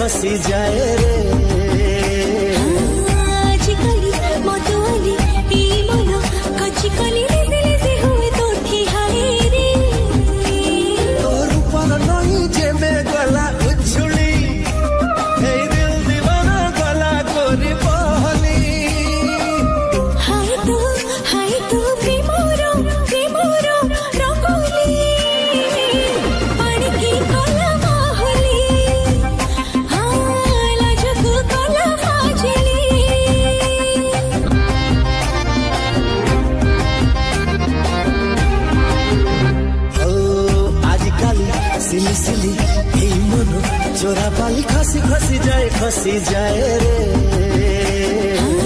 খসি যায় রে। আজিকালি মতোয়ালি এই মন কচিকলি লেজে লেজে হুয়ে তোঠি হায় রে। তোর উপর নই যে মে গলা উছুলি এই দিল দিবানা গলা করি বহলি। হাই তো প্রেমর রঙ্গোলি পাড়কি কলা মাহলি লাজকু কলা ফাজলি। ও আজকালি সিলি সিলি এই মন চোরা পালি খসি খসি যায়